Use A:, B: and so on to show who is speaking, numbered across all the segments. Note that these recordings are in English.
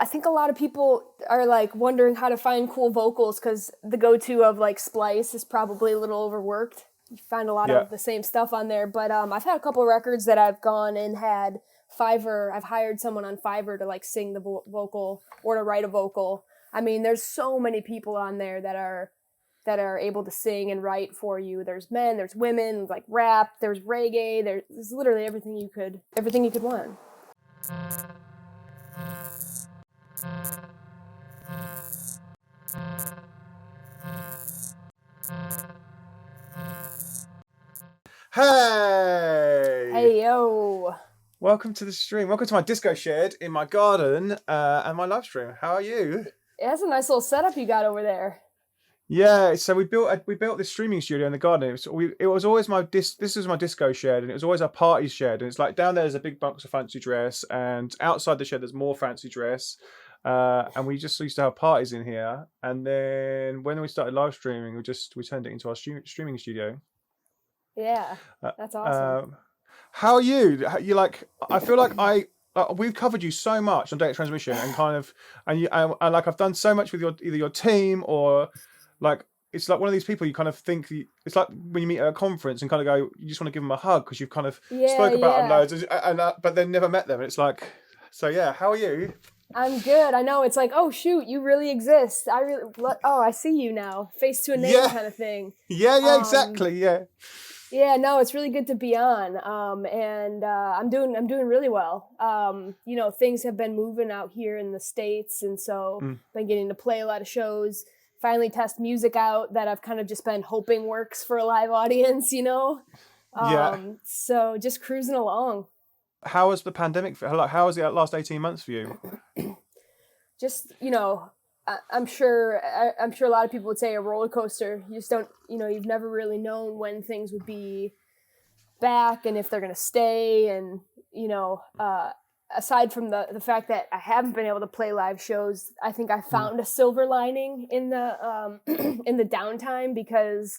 A: I think a lot of people are like wondering how to find cool vocals because the go-to of like Splice is probably a little overworked. You find a lot
B: Yeah.
A: of the same stuff on there, but I've had a couple of records that I've gone and had Fiverr. I've hired someone on Fiverr to like sing the vocal or to write a vocal. I mean, there's so many people on there that are able to sing and write for you. There's men, there's women, like rap, there's reggae, there's literally everything you could want.
B: Hey!
A: Hey yo!
B: Welcome to the stream. Welcome to my disco shed in my garden and my live stream. How are you?
A: That's a nice little setup you got over there.
B: Yeah, so we built this streaming studio in the garden. It was always this was my disco shed, and it was always our party shed. And it's like down there's a big box of fancy dress, and outside the shed there's more fancy dress. And we just used to have parties in here. And then when we started live streaming, we turned it into our streaming studio.
A: Yeah, that's awesome.
B: How are you? You like? I feel like we've covered you so much on Data Transmission, and kind of, and like I've done so much with either your team or like it's like one of these people you kind of think it's like when you meet at a conference and kind of go, you just want to give them a hug because you've kind of spoke about them loads, but then never met them. And it's like, so yeah, how are you?
A: I'm good. I know it's like, oh shoot, you really exist. I see you now, face to a name kind of thing.
B: Yeah, exactly. Yeah.
A: Yeah, no, it's really good to be on. And I'm doing really well. You know, things have been moving out here in the States, and so been getting to play a lot of shows. Finally test music out that I've kind of just been hoping works for a live audience, you know? So just cruising along.
B: How was the pandemic? How was the last 18 months for you?
A: Just, you know, I'm sure a lot of people would say a roller coaster. You just don't, you know, you've never really known when things would be back and if they're going to stay. And, you know, aside from the fact that I haven't been able to play live shows, I think I found a silver lining in the in the downtime because,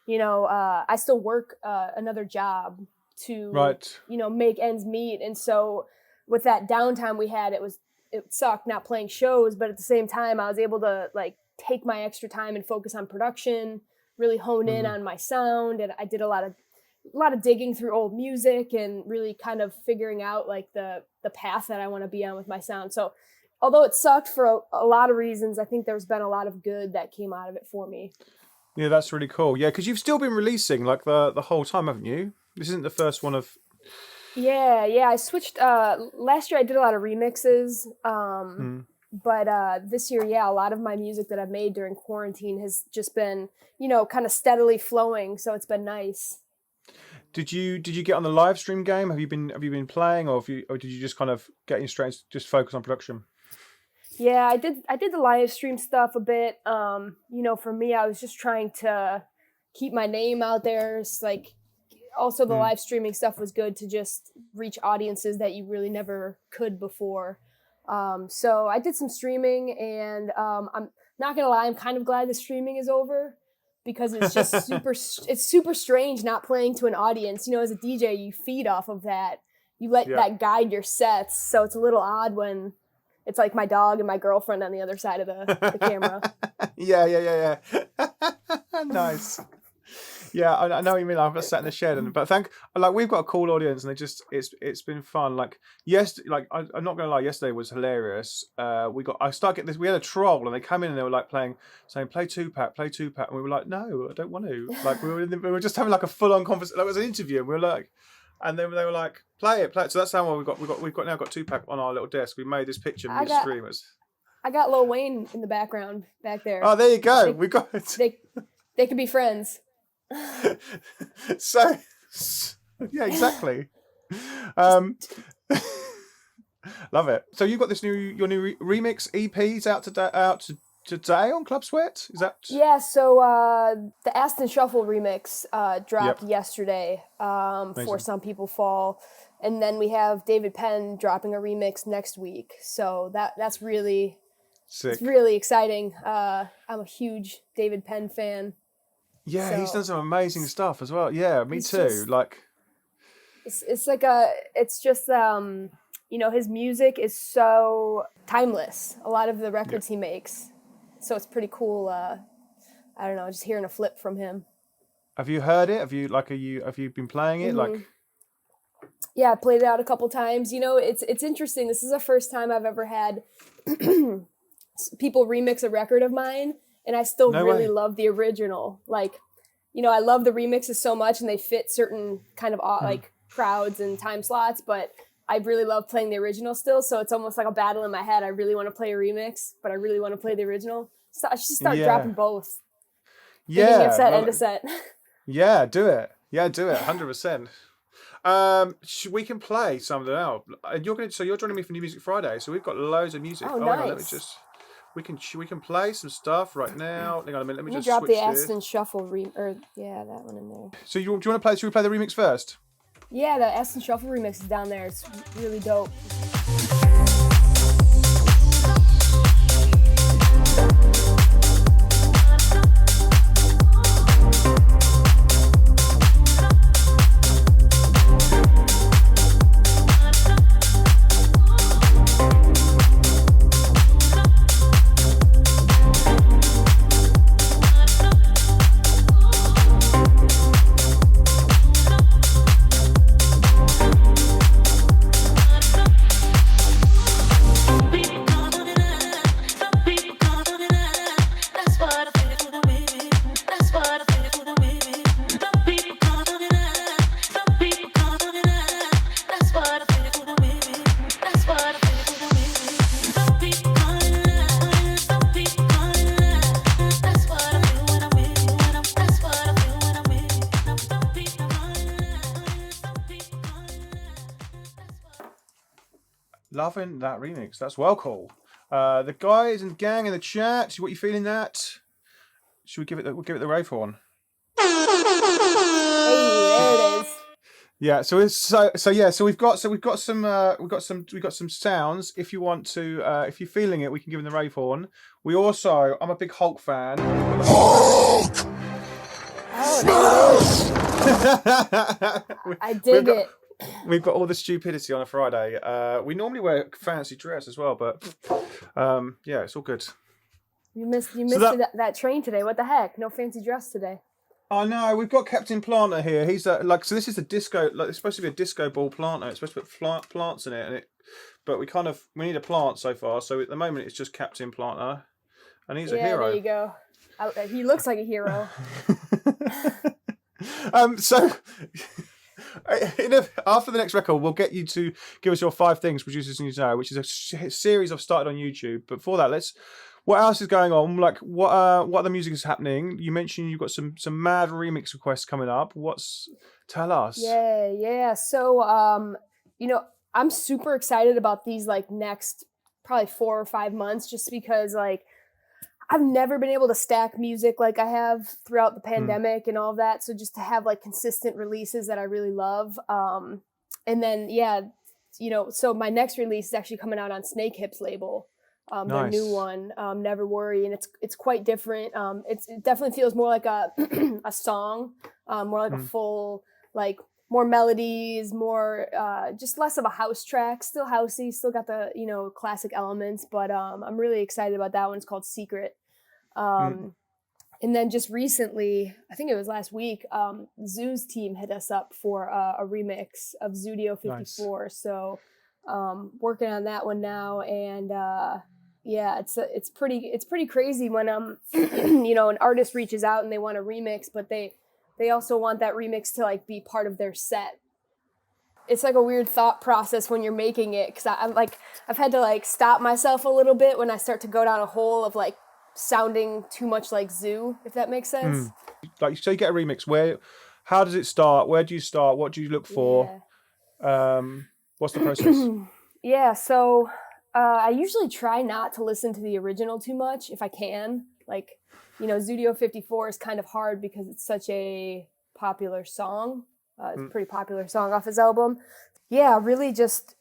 A: you know, I still work another job to, you know, make ends meet. And so with that downtime we had, it sucked not playing shows, but at the same time I was able to like take my extra time and focus on production, really hone in on my sound. And I did a lot of digging through old music and really kind of figuring out like the path that I want to be on with my sound. So although it sucked for a lot of reasons, I think there's been a lot of good that came out of it for me.
B: Yeah, that's really cool. Yeah, because you've still been releasing like the whole time, haven't you? This isn't the first one of...
A: Yeah. I switched. Last year I did a lot of remixes. But this year, a lot of my music that I've made during quarantine has just been, you know, kind of steadily flowing. So it's been nice.
B: Did you get on the live stream game? Have you been playing, or did you just kind of get in straight and just focus on production? Yeah,
A: I did the live stream stuff a bit. You know, for me, I was just trying to keep my name out there. It's like also the live streaming stuff was good to just reach audiences that you really never could before. So I did some streaming, and I'm not gonna lie, I'm kind of glad the streaming is over because it's just super strange not playing to an audience. You know, as a DJ, you feed off of that. You let that guide your sets. So it's a little odd when it's like my dog and my girlfriend on the other side of the camera.
B: Yeah. Nice. Yeah, I know what you mean. I've just sat in the shed, but we've got a cool audience, and it's been fun. Like I'm not gonna lie, yesterday was hilarious. I started getting this. We had a troll, and they come in and they were like saying play Tupac, and we were like, no, I don't want to. Like we were just having like a full on conversation. Like, it was an interview, and we were like, and then they were like, play it. So that's how we've now got Tupac on our little desk. We made this picture and we streamers.
A: I got Lil Wayne in the background back there.
B: Oh, there you go. We got it.
A: They could be friends.
B: So yeah, exactly. Love it. So you've got your new remix EPs out today on Club Sweat, is that?
A: Yeah, so the Aston Shuffle remix dropped yesterday for Some People Fall, and then we have David Penn dropping a remix next week, so that's really sick. It's really exciting. I'm a huge David Penn fan.
B: Yeah, so he's done some amazing stuff as well. Yeah, me too.
A: It's just you his music is so timeless. A lot of the records he makes. So it's pretty cool. I don't know, just hearing a flip from him.
B: Have you heard it? Have you been playing it?
A: Mm-hmm.
B: Like,
A: yeah, I played it out a couple times. It's interesting. This is the first time I've ever had people remix a record of mine, and I still really love the original. Like, I love the remixes so much, and they fit certain kind of like crowds and time slots, but I really love playing the original still, so it's almost like a battle in my head. I really want to play a remix, but I really want to play the original. So I should start dropping both.
B: Yeah.
A: Beginning of set, end of set.
B: Yeah, do it. 100%. We can play some of them out. And you're joining me for New Music Friday, so we've got loads of music.
A: Oh, nice.
B: Hang on, let me just... We can play some stuff right now. Hang on a minute. Let me just
A: drop
B: switch
A: the
B: this.
A: Aston Shuffle that one in there.
B: So do you want to play? Should we play the remix first?
A: Yeah, the Aston Shuffle remix is down there. It's really dope.
B: Loving that remix. That's well cool. The guys and gang in the chat, what you feeling that? Should we give it the rave horn?
A: Hey, there it is.
B: Yeah, so we've got some sounds. If you want to, if you're feeling it, we can give them the rave horn. We also, I'm a big Hulk fan.
A: Oh, I dig it.
B: We've got all the stupidity on a Friday. We normally wear fancy dress as well, but yeah, it's all good.
A: You missed that train today. What the heck? No fancy dress today.
B: Oh no, we've got Captain Planter here. He's so this is a disco. It's supposed to be a disco ball planter. It's supposed to put plants in it, but we need a plant so far. So at the moment, it's just Captain Planter, and he's a hero.
A: There you go. He looks like a hero.
B: So. After the next record, we'll get you to give us your 5 things producers need to know, which is a series I've started on YouTube. But before that, what else is going on? Like, what other music is happening? You mentioned you've got some mad remix requests coming up. Tell us.
A: Yeah. So, I'm super excited about these next probably 4 or 5 months, just because I've never been able to stack music like I have throughout the pandemic and all of that. So just to have consistent releases that I really love. And then, so my next release is actually coming out on Snake Hip's label, their new one, Never Worry. And it's quite different. It definitely feels more like a song, more like a full, more melodies, more, just less of a house track, still housey, still got the, classic elements, but I'm really excited about that one. It's called Secret. And then just recently, I think it was last week, Zoo's team hit us up for a remix of Zudio 54. Nice. So working on that one now. And it's pretty crazy when, an artist reaches out and they want a remix, but they also want that remix to be part of their set. It's a weird thought process when you're making it, because I've had to stop myself a little bit when I start to go down a hole of sounding too much like Zoo, if that makes sense.
B: So you get a remix. How does it start? Where do you start? What do you look for? Yeah. What's the process?
A: Yeah, so I usually try not to listen to the original too much if I can. Zudio 54 is kind of hard because it's such a popular song. It's a pretty popular song off his album. Yeah, really just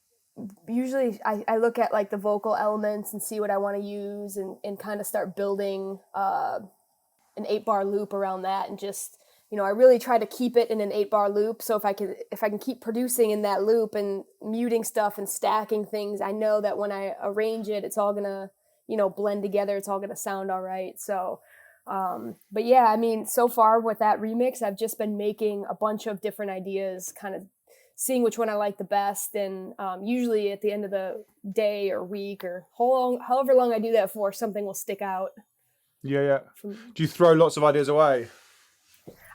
A: usually I look at the vocal elements and see what I want to use and kind of start building an 8-bar loop around that and just, I really try to keep it in an 8-bar loop. So if I can keep producing in that loop and muting stuff and stacking things, I know that when I arrange it, it's all gonna, blend together. It's all gonna sound all right. So, but yeah, I mean, so far with that remix, I've just been making a bunch of different ideas, kind of seeing which one I like the best. And usually at the end of the day or week or however long I do that for, something will stick out.
B: Yeah. Do you throw lots of ideas away?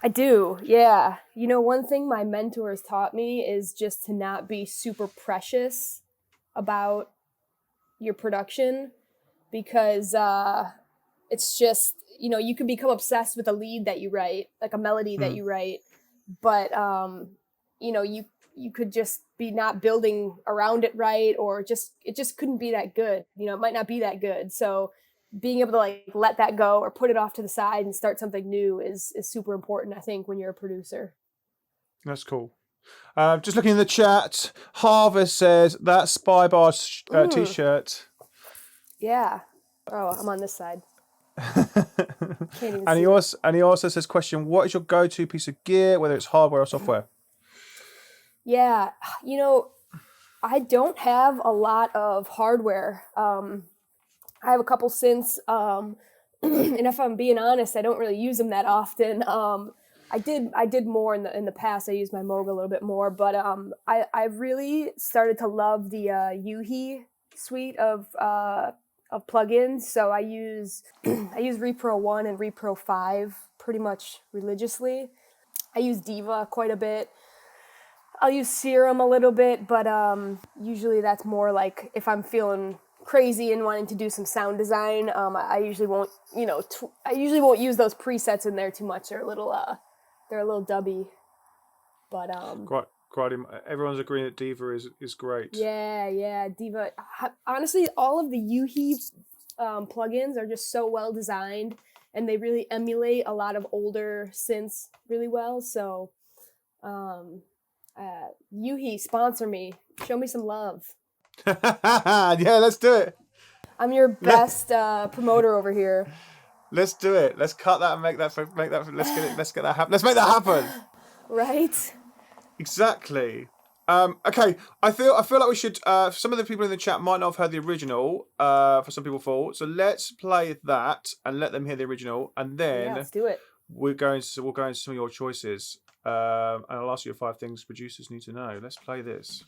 A: I do, yeah. One thing my mentors taught me is just to not be super precious about your production, because it's just, you can become obsessed with a lead that you write, like a melody that you write, but you could just be not building around it right, or it just couldn't be that good. It might not be that good. So being able to like let that go or put it off to the side and start something new is super important, I think, when you're a producer.
B: That's cool. Just looking in the chat, Harvest says that Spy Bar t-shirt.
A: Yeah. Oh, I'm on this side.
B: And he also says, question, what is your go-to piece of gear, whether it's hardware or software?
A: Yeah, I don't have a lot of hardware. I have a couple synths, and if I'm being honest, I don't really use them that often. I did more in the past. I used my Moog a little bit more, but I really started to love the Yuhi suite of plugins. So I use Repro 1 and Repro 5 pretty much religiously. I use Diva quite a bit. I'll use Serum a little bit, but usually that's more like if I'm feeling crazy and wanting to do some sound design. I usually won't, I usually won't use those presets in there too much. They're a little dubby. But
B: Quite. Everyone's agreeing that Diva is great.
A: Yeah, Diva. Honestly, all of the Yuhi plugins are just so well designed, and they really emulate a lot of older synths really well. So, Yuhi, sponsor me. Show me some love.
B: Yeah, let's do it.
A: I'm your best promoter over here.
B: Let's do it. Let's cut that and make that. Let's get that happen. Let's make that happen.
A: Right.
B: Exactly. Okay. I feel like we should. Some of the people in the chat might not have heard the original. For some people, thought so. Let's play that and let them hear the original, and then
A: let's do it.
B: We'll go into some of your choices. And I'll ask you 5 things producers need to know. Let's play this.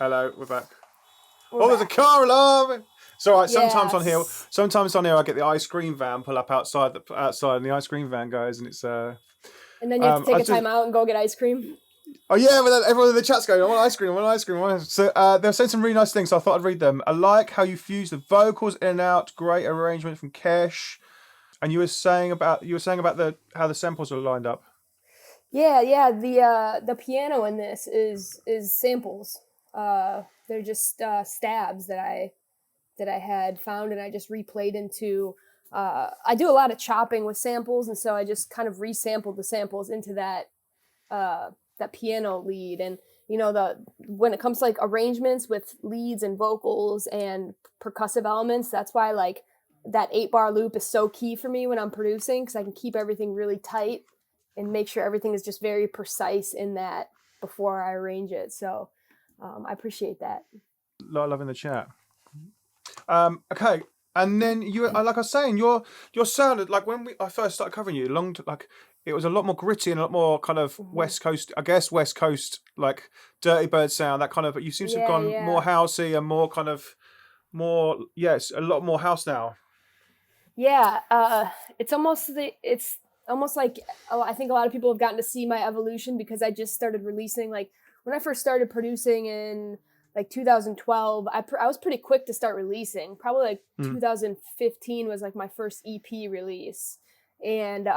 B: Hello, we're back. There's a car alarm! It's all right. Sometimes on here, I get the ice cream van pull up outside, and the ice cream van goes, and it's
A: And then you have to take a time out and go get ice cream.
B: Oh yeah, but everyone in the chat's going, I want ice cream. So they're saying some really nice things, so I thought I'd read them. I like how you fuse the vocals in and out. Great arrangement from Kesh. And you were saying about how the samples are lined up.
A: Yeah. The piano in this is samples. They're just stabs that I had found, and I just replayed into. I do a lot of chopping with samples, and so I just kind of resampled the samples into that piano lead. And when it comes to like arrangements with leads and vocals and percussive elements, that's why like that 8-bar loop is so key for me when I'm producing, because I can keep everything really tight and make sure everything is just very precise in that before I arrange it. So I appreciate that.
B: A lot of love in the chat. Okay. And then you, like I was saying, your sound, like when I first started covering you, it was a lot more gritty and a lot more kind of West Coast, I guess West Coast, like Dirtybird sound, that kind of. But you seem to have gone more housey and more kind of yes, a lot more house now.
A: Yeah, it's almost like I think a lot of people have gotten to see my evolution because I just started releasing, like when I first started producing in like 2012, I was pretty quick to start releasing. Probably like 2015 was like my first EP release. And,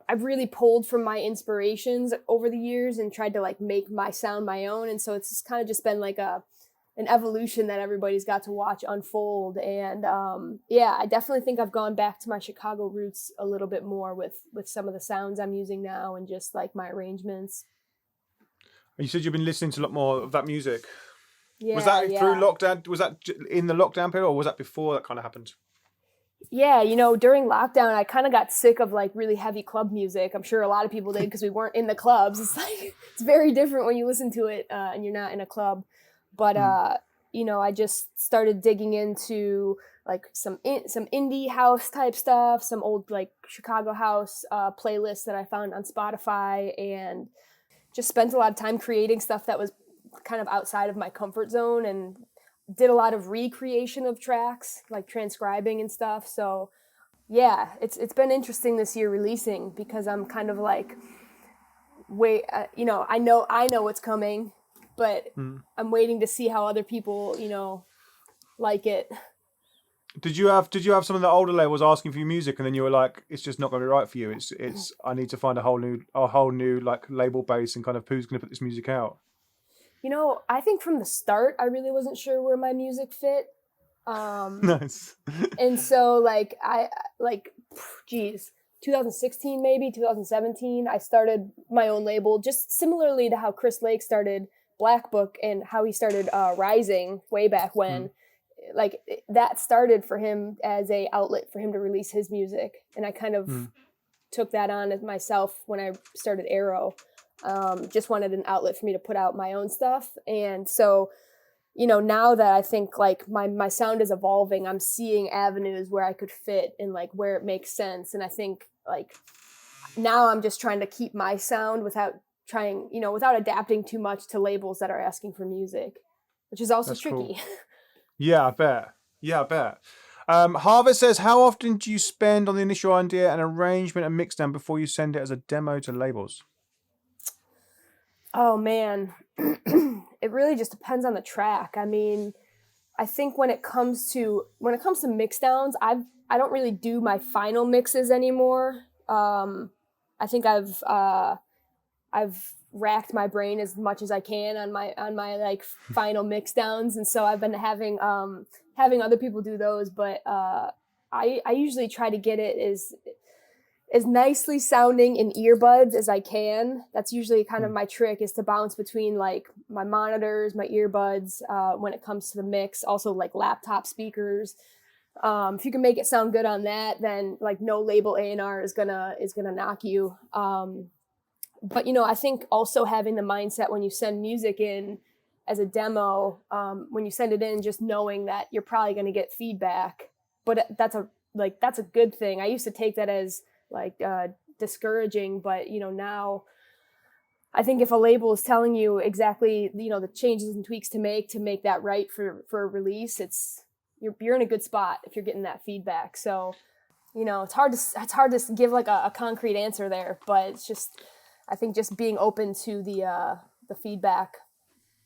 A: I've really pulled from my inspirations over the years and tried to like make my sound my own. And so it's just kind of just been like an evolution that everybody's got to watch unfold. And I definitely think I've gone back to my Chicago roots a little bit more with some of the sounds I'm using now and just like my arrangements.
B: You said you've been listening to a lot more of that music.
A: Yeah,
B: was that through lockdown? Was that in the lockdown period, or was that before that kind of happened?
A: Yeah, during lockdown, I kind of got sick of like really heavy club music. I'm sure a lot of people did because we weren't in the clubs. It's like, it's very different when you listen to it and you're not in a club. But, I just started digging into like some indie house type stuff, some old like Chicago house playlists that I found on Spotify, and just spent a lot of time creating stuff that was kind of outside of my comfort zone, and did a lot of recreation of tracks, like transcribing and stuff. So yeah, it's been interesting this year releasing because I'm kind of like, I know what's coming, but I'm waiting to see how other people, like it.
B: Did you have some of the older labels asking for your music, and then you were like, it's just not going to be right for you? It's I need to find a whole new like label base and kind of who's going to put this music out.
A: I think from the start, I really wasn't sure where my music fit.
B: Nice.
A: And so 2016, maybe 2017, I started my own label, just similarly to how Chris Lake started Black Book and how he started Rising way back when. Like that started for him as a outlet for him to release his music. And I kind of took that on as myself when I started Arrow. Just wanted an outlet for me to put out my own stuff. And so, now that I think like my sound is evolving, I'm seeing avenues where I could fit and like where it makes sense. And I think like now I'm just trying to keep my sound without adapting too much to labels that are asking for music, which is also tricky.
B: Cool. Yeah, I bet. Harvard says, how often do you spend on the initial idea and arrangement and mixdown before you send it as a demo to labels?
A: Oh man, it really just depends on the track. I mean, I think when it comes to mixdowns, I don't really do my final mixes anymore. I think I've racked my brain as much as I can on my like final mixdowns, and so I've been having other people do those. But I usually try to get it as nicely sounding in earbuds as I can. That's usually kind of my trick, is to bounce between like my monitors, my earbuds, when it comes to the mix, also like laptop speakers. If you can make it sound good on that, then like no label A&R is gonna knock you. But I think also having the mindset when you send music in as a demo, when you send it in, just knowing that you're probably going to get feedback, but that's a good thing. I used to take that as like discouraging, but now I think if a label is telling you exactly the changes and tweaks to make that right for a release, you're in a good spot if you're getting that feedback. So it's hard to give like a concrete answer there, but it's just, I think just being open to the feedback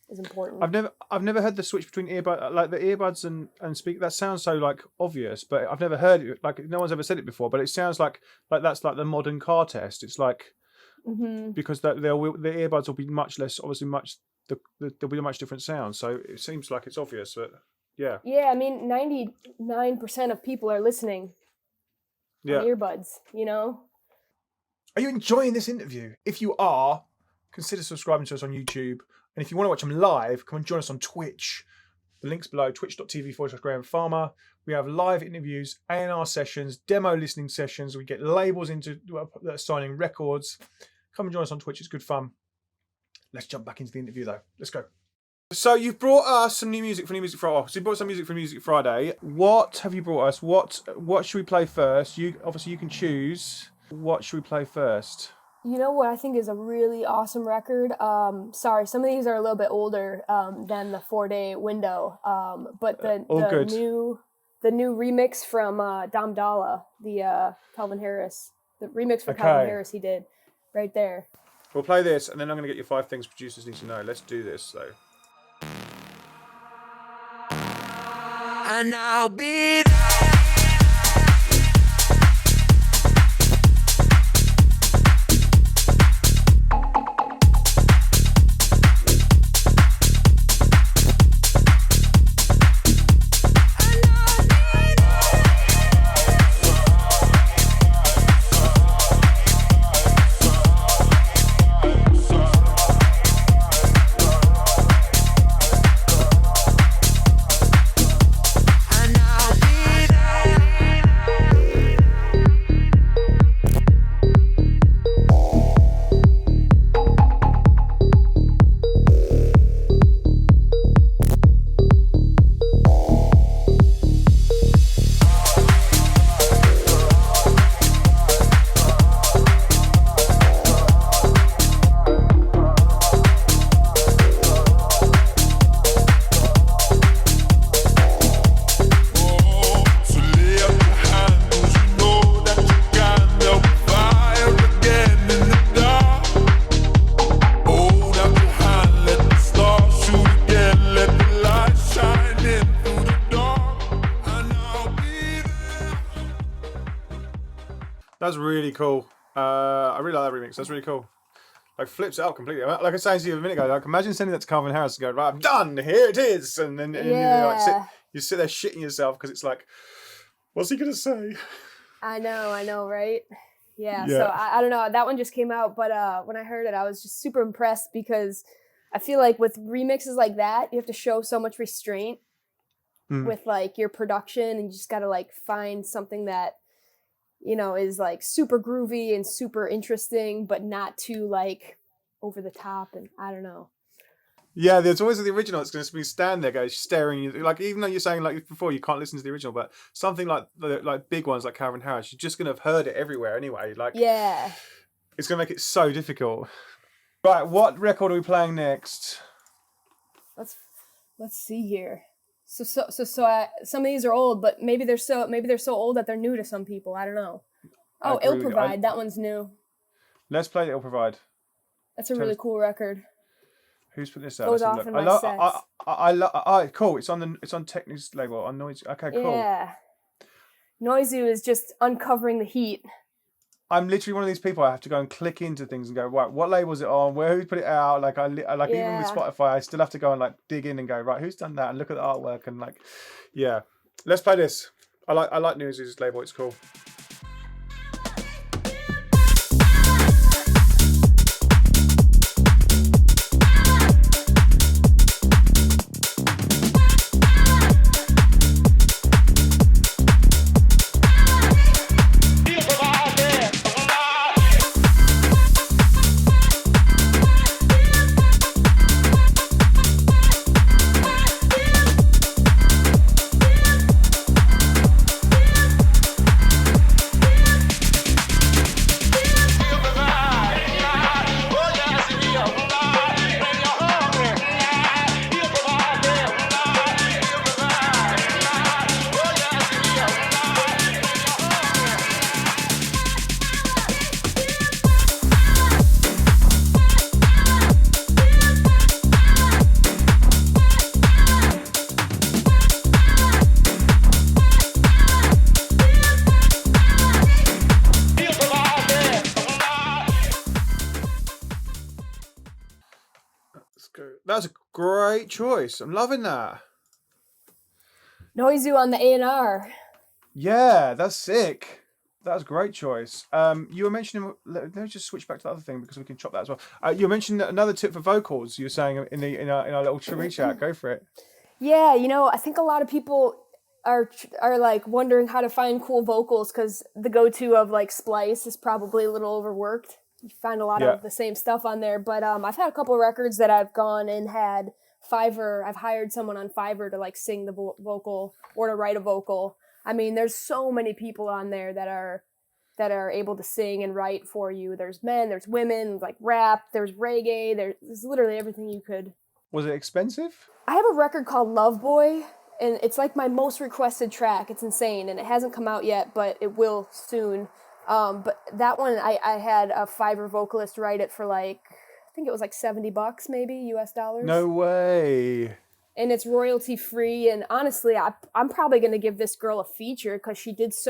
A: is important.
B: I've never heard the switch between the earbuds and speak. That sounds so like obvious, but I've never heard it. Like no one's ever said it before, but it sounds like that's like the modern car test. It's like because the earbuds will be much less, obviously there'll be a much different sound. So it seems like it's obvious, but yeah.
A: Yeah, I mean 99% of people are listening on earbuds.
B: Are you enjoying this interview? If you are, consider subscribing to us on YouTube. And if you want to watch them live, come and join us on Twitch. The link's below, twitch.tv/Graham Farmer. We have live interviews, A&R sessions, demo listening sessions. We get labels into that are signing records. Come and join us on Twitch. It's good fun. Let's jump back into the interview though. Let's go. So you've brought us some new music for New Music Friday. So you brought some music for Music Friday. What have you brought us? What should we play first? You can choose. What should we play first?
A: You know what I think is a really awesome record? Sorry, some of these are a little bit older than the 4-day window. But the new remix from Dom Dalla, the Calvin Harris, the remix for Calvin Harris he did, right there.
B: We'll play this, and then I'm going to get you 5 things producers need to know. Let's do this, though.
C: And I'll be there.
B: That's really cool. I really like that remix. That's really cool. Like flips it up completely. Like I was saying to you a minute ago, like imagine sending that to Calvin Harris and going, right, I'm done. Here it is, and then you sit there shitting yourself because it's like, what's he gonna say?
A: I know, right? Yeah. So I don't know. That one just came out, but when I heard it, I was just super impressed because I feel like with remixes like that, you have to show so much restraint with like your production, and you just got to like find something that, you know, is like super groovy and super interesting, but not too like over the top. And I don't know.
B: Yeah, there's always the original. It's going to be stand there, guys, staring. Like even though you're saying like before, you can't listen to the original, but something like big ones like Calvin Harris, you're just going to have heard it everywhere anyway. Like it's going to make it so difficult. Right, what record are we playing next?
A: Let's see here. So some of these are old, but maybe they're so old that they're new to some people. I don't know. Oh, Ill Provide, that one's new.
B: Let's play Ill Provide.
A: That's a really cool record.
B: Who's put this out?
A: Goes off in my sets.
B: Cool. It's on Techne's label on Noise. Okay, cool.
A: Yeah. Noizu is just uncovering the heat.
B: I'm literally one of these people. I have to go and click into things and go, right, what label is it on? Who put it out? Like even with Spotify, I still have to go and like dig in and go, right, who's done that? And look at the artwork and like, yeah. Let's play this. I like Noizu's label. It's cool. That's a great choice. I'm loving that.
A: Noizu on the A&R.
B: Yeah, that's sick. That was a great choice. You were mentioning. Let me just switch back to the other thing because we can chop that as well. You mentioned another tip for vocals. You were saying in our little trivia chat. Go for it. Yeah,
A: you know, I think a lot of people are like wondering how to find cool vocals because the go-to of like Splice is probably a little overworked. You find a lot of the same stuff on there, but I've had a couple of records that I've gone and had Fiverr. I've hired someone on Fiverr to like sing the vocal or to write a vocal. I mean, there's so many people on there that are able to sing and write for you. There's men, there's women, like rap, there's reggae, there's literally everything you could.
B: Was it expensive?
A: I have a record called Love Boy, and it's like my most requested track. It's insane, and it hasn't come out yet, but it will soon. But that one, I had a Fiverr vocalist write it for like, I think it was like $70 maybe, US dollars.
B: No way.
A: And it's royalty free. And honestly, I'm probably going to give this girl a feature because she just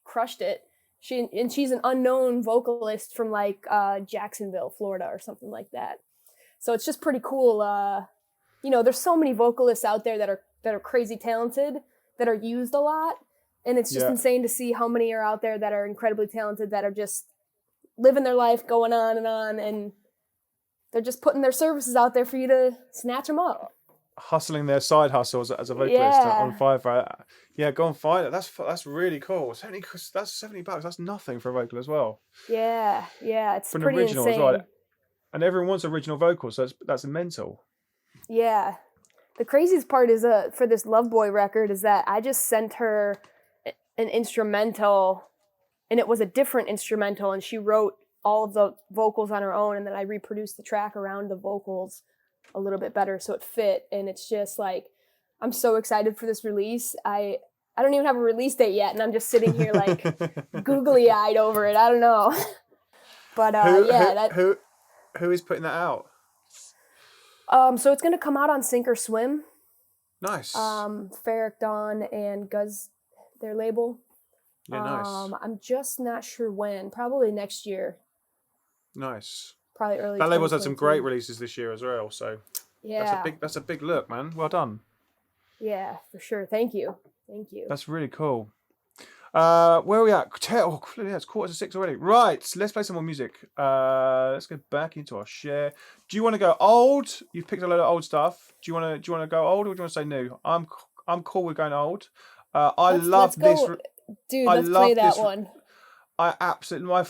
A: crushed it. She's an unknown vocalist from like Jacksonville, Florida or something like that. So it's just pretty cool. There's so many vocalists out there that are crazy talented, that are used a lot. And it's just insane to see how many are out there that are incredibly talented, that are just living their life, going on, and they're just putting their services out there for you to snatch them up.
B: Hustling their side hustles as a vocalist on Fiverr. Yeah, go and find it. That's really cool. That's $70. That's nothing for a vocal as well.
A: Yeah, it's
B: for an
A: pretty
B: original
A: insane.
B: as well. And everyone wants original vocals, so that's mental.
A: Yeah. The craziest part is for this Love Boy record is that I just sent her an instrumental, and it was a different instrumental, and she wrote all of the vocals on her own, and then I reproduced the track around the vocals a little bit better so it fit. And it's just like, I'm so excited for this release. I don't even have a release date yet, and I'm just sitting here like googly-eyed over it. I don't know. But
B: who is putting that out?
A: So it's gonna come out on Sink or Swim.
B: Nice.
A: Ferric Dawn and GRiZ, their label.
B: Yeah, nice.
A: I'm just not sure when. Probably next year.
B: Nice.
A: Probably early.
B: That label's had some great releases this year as well. So
A: yeah,
B: that's a big look, man. Well done.
A: Yeah, for sure. Thank you.
B: That's really cool. Where are we at? Oh, it's 5:45 already. Right, let's play some more music. Let's go back into our share. Do you want to go old? You've picked a load of old stuff. Do you want to go old, or do you want to say new? I'm cool with going old. Let's go.
A: Dude, let's play that one.
B: I absolutely I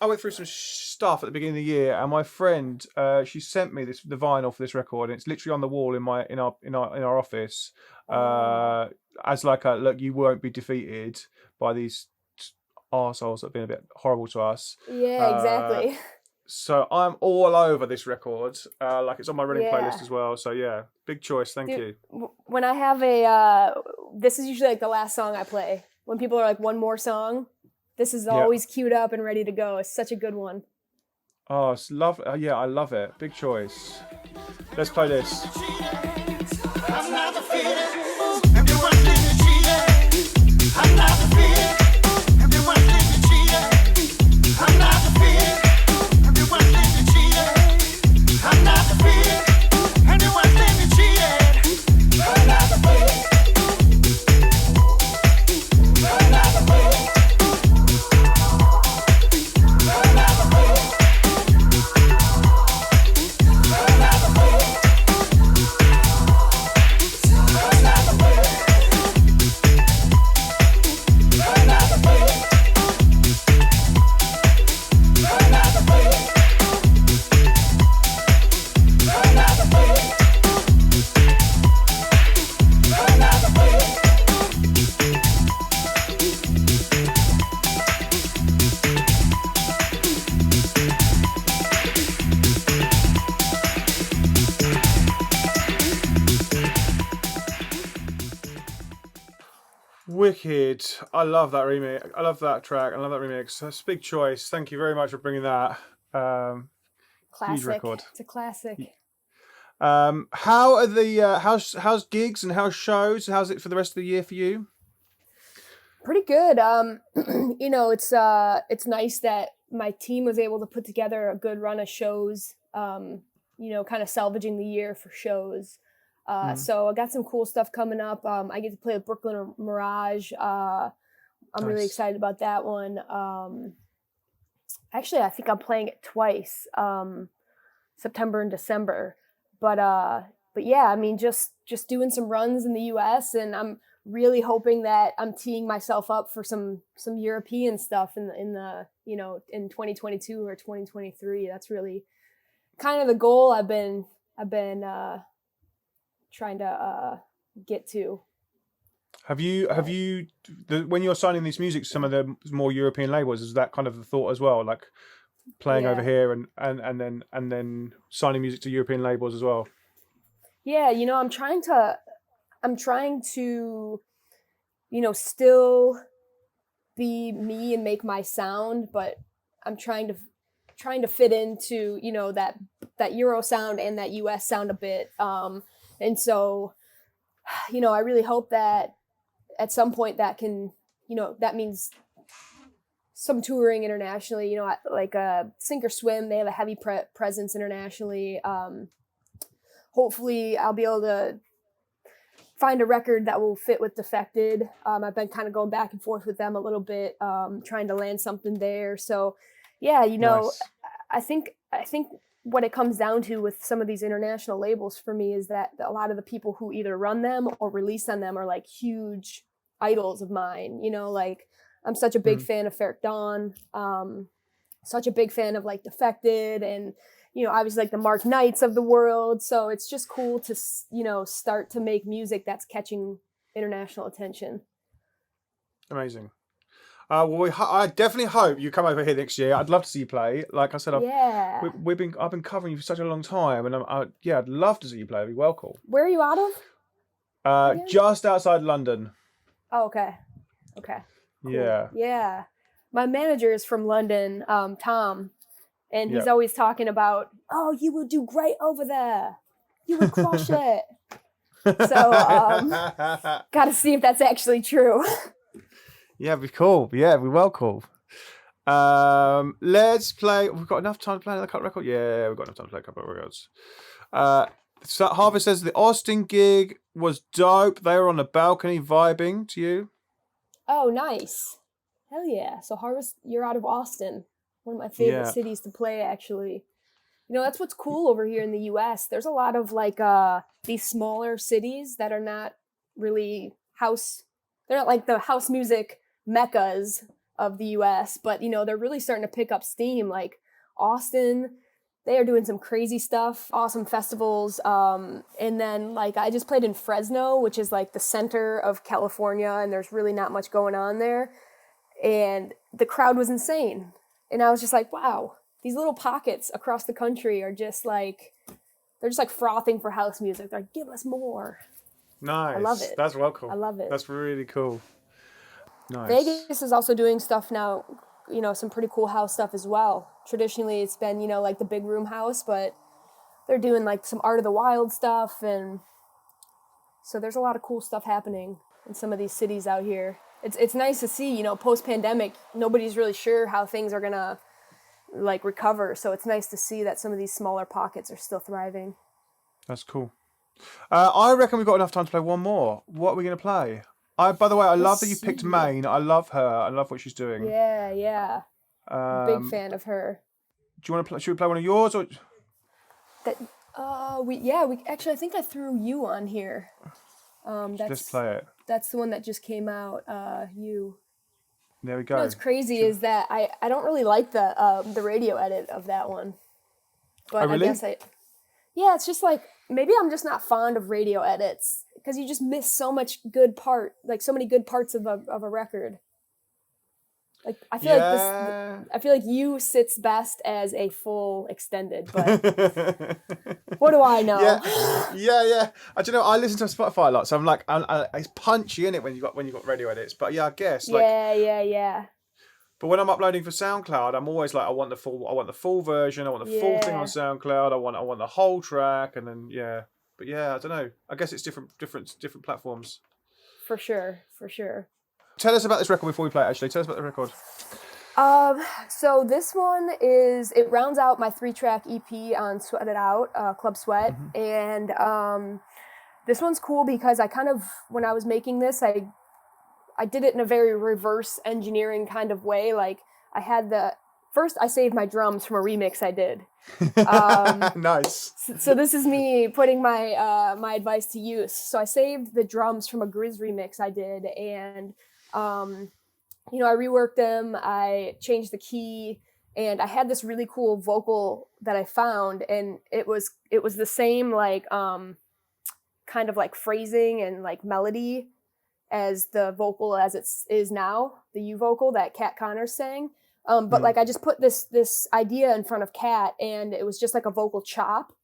B: went through some stuff at the beginning of the year, and my friend she sent me the vinyl for this record, and it's literally on the wall in our office. As like a look, you won't be defeated by these arseholes that have been a bit horrible to us.
A: Yeah, exactly.
B: So I'm all over this record. Like it's on my running playlist as well. So yeah, big choice. Thank you.
A: When I have this is usually like the last song I play. When people are like, one more song, this is always queued up and ready to go. It's such a good one.
B: Oh, it's love. Yeah, I love it. Big choice. Let's play this.
C: I'm not defeated. Everyone think you cheated. I'm not defeated. Everyone think you cheated. I'm not defeated. Everyone think you cheated. I'm not defeated. Everyone think you cheated. I'm not defeated. I'm not defeated. I'm not defeated. I'm not defeated.
B: Wicked. I love that remix. I love that track. I love that remix. That's a big choice. Thank you very much for bringing that.
A: Classic.
B: Huge record.
A: It's a classic.
B: How are the how's gigs and how's shows? How's it for the rest of the year for you?
A: Pretty good. It's nice that my team was able to put together a good run of shows. Kind of salvaging the year for shows. So I got some cool stuff coming up. I get to play with Brooklyn Mirage. I'm really excited about that one. Actually, I think I'm playing it twice, September and December. But yeah, I mean, just doing some runs in the U.S. and I'm really hoping that I'm teeing myself up for some European stuff in 2022 or 2023. That's really kind of the goal I've been I've been trying to get to.
B: Have you when you're signing these music to some of the more European labels, is that kind of the thought as well, like playing over here and then signing music to European labels as well?
A: Yeah, you know, I'm trying to, you know, still be me and make my sound, but I'm trying to fit into, you know, that Euro sound and that US sound a bit. And so, you know, I really hope that at some point that can, you know, that means some touring internationally, you know, like Sink or Swim, they have a heavy presence internationally. Hopefully I'll be able to find a record that will fit with Defected. I've been kind of going back and forth with them a little bit, trying to land something there. So yeah, you know,
B: Nice.
A: I think what it comes down to with some of these international labels for me is that a lot of the people who either run them or release on them are like huge idols of mine, you know, like I'm such a big fan of Ferric Dawn, such a big fan of like Defected and, you know, obviously like the Mark Knights of the world. So it's just cool to, you know, start to make music that's catching international attention.
B: Amazing. Well, I definitely hope you come over here next year. I'd love to see you play. Like I said, I've been covering you for such a long time, and I'd love to see you play. It'd be well cool.
A: Where are you out of?
B: Just outside London.
A: Oh, okay. Cool.
B: Yeah.
A: My manager is from London, Tom, and he's always talking about, oh, you would do great over there. You would crush it. So, got to see if that's actually true.
B: Yeah, it'd be cool. Yeah, it'd be well cool. Let's play. We've got enough time to play another record. Yeah, we've got enough time to play a couple of records. So Harvey says the Austin gig was dope. They were on the balcony vibing to you.
A: Oh, nice. Hell yeah. So Harvest, you're out of Austin. One of my favorite cities to play, actually. You know, that's what's cool over here in the US. There's a lot of like these smaller cities that are not really they're not like the house music meccas of the US, but you know, they're really starting to pick up steam. Like Austin, they are doing some crazy stuff, awesome festivals. And then like I just played in Fresno, which is like the center of California, and there's really not much going on there. And the crowd was insane. And I was just like, wow, these little pockets across the country are just like, they're just like frothing for house music. They're like, give us more.
B: Nice.
A: I love it.
B: That's well cool.
A: I love it.
B: That's really cool. Nice.
A: Vegas is also doing stuff now, you know, some pretty cool house stuff as well. Traditionally, it's been, you know, like the big room house, but they're doing like some Art of the Wild stuff. And so there's a lot of cool stuff happening in some of these cities out here. It's nice to see, you know, post-pandemic, nobody's really sure how things are going to like recover. So it's nice to see that some of these smaller pockets are still thriving.
B: That's cool. I reckon we've got enough time to play one more. What are we going to play? By the way, I love that you picked Maine. I love her. I love what she's doing.
A: Yeah. Big fan of her.
B: Do you want to play? Should we play one of yours or?
A: We actually, I think I threw you on here.
B: Let's play it.
A: That's the one that just came out. You.
B: There we go.
A: You know what's crazy is that I don't really like the radio edit of that one. But
B: really?
A: I guess it's just like, maybe I'm just not fond of radio edits because you just miss so much so many good parts of a record. Like I feel like you sits best as a full extended, but what do I know?
B: Yeah. I don't know. I listen to Spotify a lot, so I'm like, it's punchy in it when you got radio edits. But yeah, I guess. Like,
A: yeah.
B: But when I'm uploading for SoundCloud, I'm always like, I want the full version. I want the full thing on SoundCloud. I want the whole track, and then But yeah, I don't know. I guess it's different platforms. For sure. Tell us about this record before we play it, actually. Tell us about the record.
A: So this one it rounds out my 3-track EP on Sweat It Out, Club Sweat. Mm-hmm. And this one's cool because when I was making this, I did it in a very reverse engineering kind of way. Like first I saved my drums from a remix I did.
B: Nice.
A: So this is me putting my my advice to use. So I saved the drums from a GRiZ remix I did, and I reworked them. I changed the key, and I had this really cool vocal that I found, and it was the same like kind of like phrasing and like melody as the vocal as it is now, the U vocal that Kat Connors sang. But like I just put this idea in front of Kat, and it was just like a vocal chop,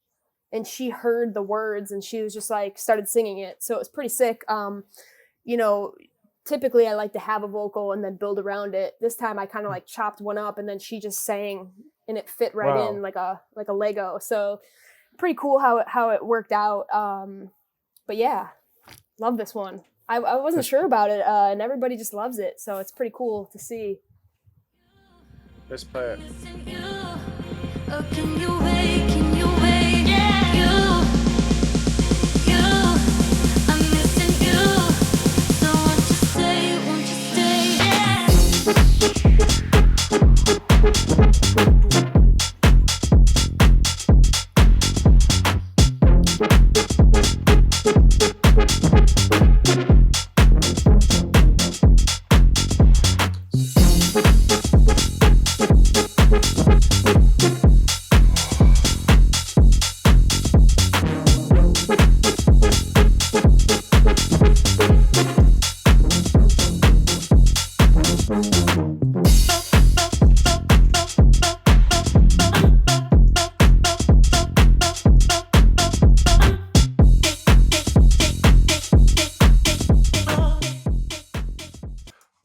A: and she heard the words and she was just like started singing it. So it was pretty sick. You know, typically I like to have a vocal and then build around it. This time I kind of like chopped one up and then she just sang and it fit right in like a Lego. So pretty cool how it worked out. But yeah, love this one. I wasn't sure about it, and everybody just loves it. So it's pretty cool to see.
B: Let's play it.
D: Oh, can you wait? Can you wait? Yeah. You, I'm missing you. So won't you stay? Won't you stay?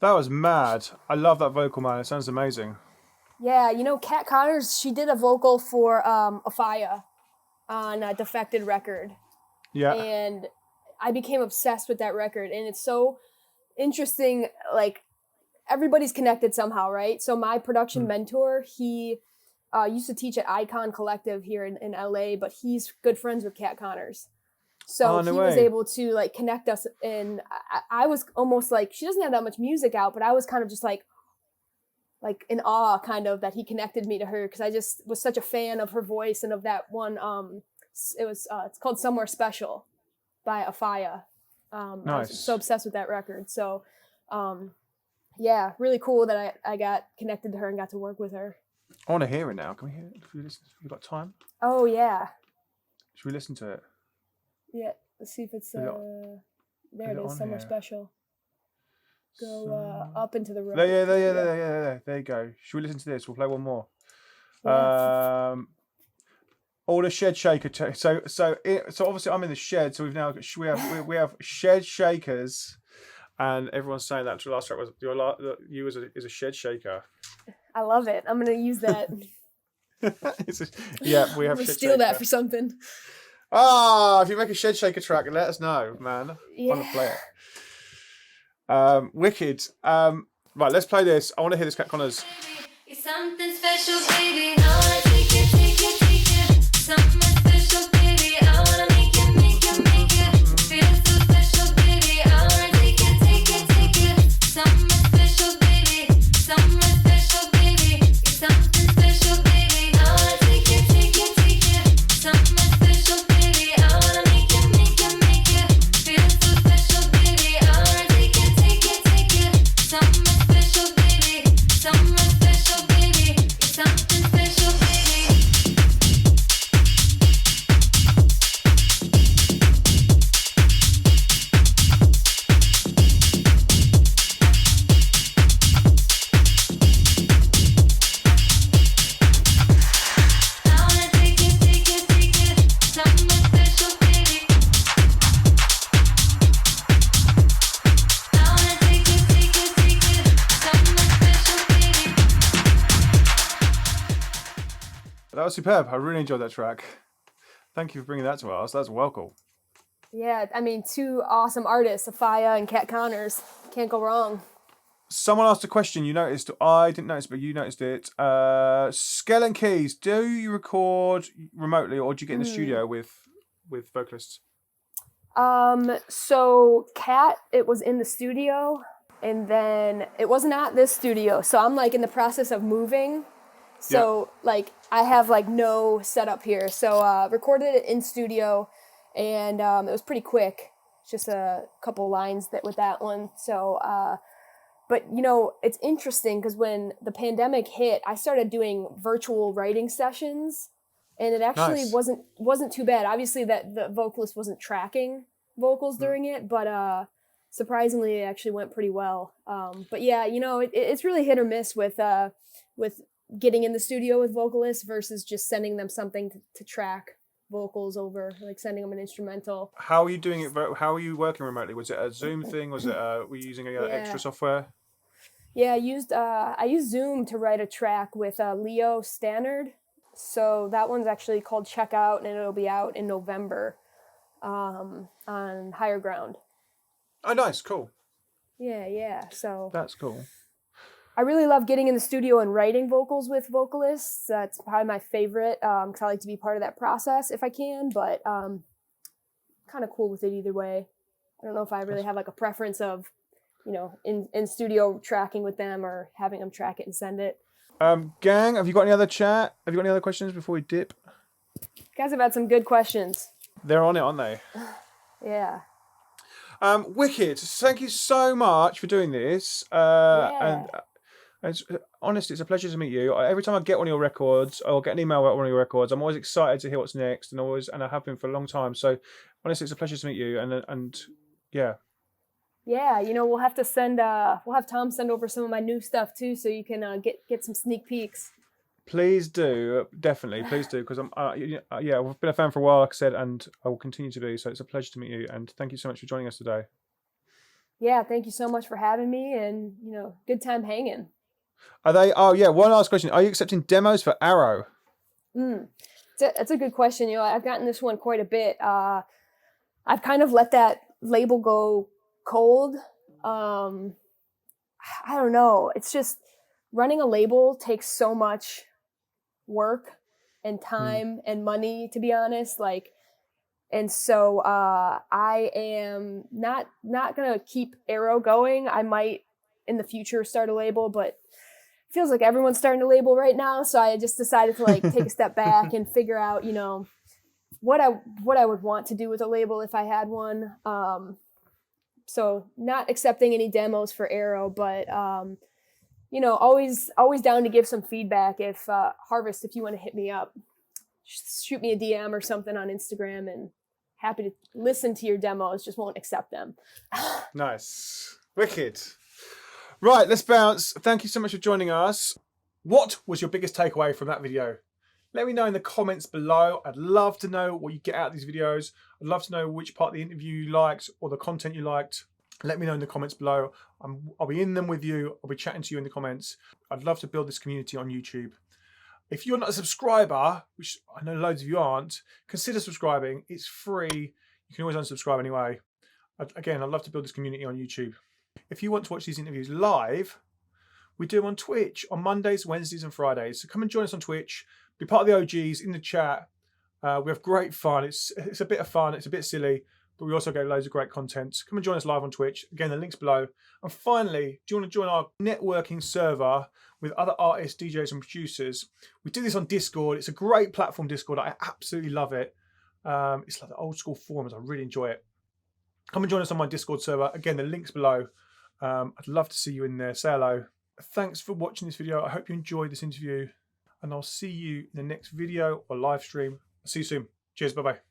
B: That was mad. I love that vocal, man. It sounds amazing.
A: Yeah, you know, Kat Connors, she did a vocal for Afaya on a Defected record.
B: Yeah.
A: And I became obsessed with that record. And it's so interesting, like, everybody's connected somehow, right? So my production mentor, he used to teach at Icon Collective here in LA, but he's good friends with Kat Connors. So he was able to like connect us, and I was almost like, she doesn't have that much music out, but I was kind of just like in awe kind of that he connected me to her, because I just was such a fan of her voice and of that one. It's called Somewhere Special by Afaya.
B: Nice.
A: I was so obsessed with that record. So yeah, really cool that I got connected to her and got to work with her.
B: I want to hear it now. Can we hear it? If we listen, have we got time?
A: Oh yeah.
B: Should we listen to it?
A: Yeah, let's see if it's there it is, Somewhere Special. Go up into the road.
B: There you go. Should we listen to this? We'll play one more.
A: Yeah.
B: All the shed shaker. So obviously I'm in the shed. So we have shed shakers, and everyone's saying that to the last track was you as a shed shaker.
A: I love it. I'm gonna use that.
B: Yeah, we have.
A: I'm gonna steal that for something.
B: If you make a shed shaker track, let us know, man.
A: Yeah.
B: I want to play it. Wicked. Right, let's play this. I want to hear this Kat Connors.
D: It's something special, baby. I wanna take it. Something special, baby. I wanna make it. Feel so special, baby. I wanna take it. Something special, baby. Something special, baby. It's something special, baby. I wanna take it. Something special, baby. I wanna make it. Feel so special, baby. I wanna take it. Something special, baby. Something special, baby. It's something special, baby. I wanna take it. Something special, baby. I wanna take it. Something special, baby.
B: That was superb. I really enjoyed that track. Thank you for bringing that to us. That's welcome.
A: Yeah, I mean, two awesome artists, Afaya and Kat Connors. Can't go wrong.
B: Someone asked a question. You noticed. I didn't notice, but you noticed it. Skell and Keys. Do you record remotely, or do you get in the studio with vocalists?
A: So Kat, it was in the studio, and then it wasn't at this studio. So I'm like in the process of moving. So like I have like no setup here. So recorded it in studio, and it was pretty quick. Just a couple lines with that one. So But you know, it's interesting because when the pandemic hit, I started doing virtual writing sessions, and it actually
B: Nice.
A: wasn't too bad. Obviously, that the vocalist wasn't tracking vocals during it, but surprisingly, it actually went pretty well. But yeah, you know, it's really hit or miss with getting in the studio with vocalists versus just sending them something to track vocals over, like sending them an instrumental.
B: How are you doing it? How are you working remotely? Was it a Zoom thing? Was it were you using extra software?
A: Yeah, I used Zoom to write a track with Leo Stannard. So that one's actually called Checkout, and it'll be out in November on Higher Ground.
B: Oh, nice, cool.
A: Yeah. So
B: That's cool.
A: I really love getting in the studio and writing vocals with vocalists. That's probably my favorite because I like to be part of that process if I can, but kind of cool with it either way. I don't know if I really have like a preference of, you know, in studio tracking with them or having them track it and send it.
B: Gang, have you got any other chat? Have you got any other questions before we dip?
A: You guys have had some good questions.
B: They're on it, aren't they?
A: Yeah.
B: Wicked. Thank you so much for doing this.
A: Yeah.
B: And honestly, it's a pleasure to meet you. Every time I get one of your records or get an email about one of your records, I'm always excited to hear what's next, and I have been for a long time. So honestly, it's a pleasure to meet you. And yeah.
A: Yeah, you know, we'll have Tom send over some of my new stuff too, so you can get some sneak peeks.
B: Please do, definitely, please do, because I'm yeah, I've been a fan for a while, like I said, and I will continue to be. So it's a pleasure to meet you, and thank you so much for joining us today.
A: Yeah, thank you so much for having me, and you know, good time hanging.
B: Are they? Oh yeah, one last question. Are you accepting demos for Arrow?
A: That's a good question. You know, I've gotten this one quite a bit. I've kind of let that label go cold. I don't know. It's just running a label takes so much work and time and money, to be honest. Like, and so I am not gonna keep Arrow going. I might in the future start a label, but it feels like everyone's starting a label right now. So I just decided to like take a step back and figure out, you know, what I would want to do with a label if I had one. So not accepting any demos for Arrow, but you know, always down to give some feedback. If Harvest, if you want to hit me up, shoot me a DM or something on Instagram, and happy to listen to your demos. Just won't accept them.
B: Nice, wicked. Right, let's bounce. Thank you so much for joining us. What was your biggest takeaway from that video? Let me know in the comments below. I'd love to know what you get out of these videos. I'd love to know which part of the interview you liked or the content you liked. Let me know in the comments below. I'll be in them with you. I'll be chatting to you in the comments. I'd love to build this community on YouTube. If you're not a subscriber, which I know loads of you aren't, consider subscribing. It's free. You can always unsubscribe anyway. Again, I'd love to build this community on YouTube. If you want to watch these interviews live, we do them on Twitch on Mondays, Wednesdays, and Fridays. So come and join us on Twitch. Be part of the OGs in the chat. We have great fun. It's a bit of fun. It's a bit silly, but we also get loads of great content. So come and join us live on Twitch. Again, the link's below. And finally, do you want to join our networking server with other artists, DJs, and producers? We do this on Discord. It's a great platform, Discord. I absolutely love it. It's like the old school forums. I really enjoy it. Come and join us on my Discord server. Again, the link's below. I'd love to see you in there. Say hello. Thanks for watching this video. I hope you enjoyed this interview, and I'll see you in the next video or live stream. See you soon. Cheers. Bye-bye.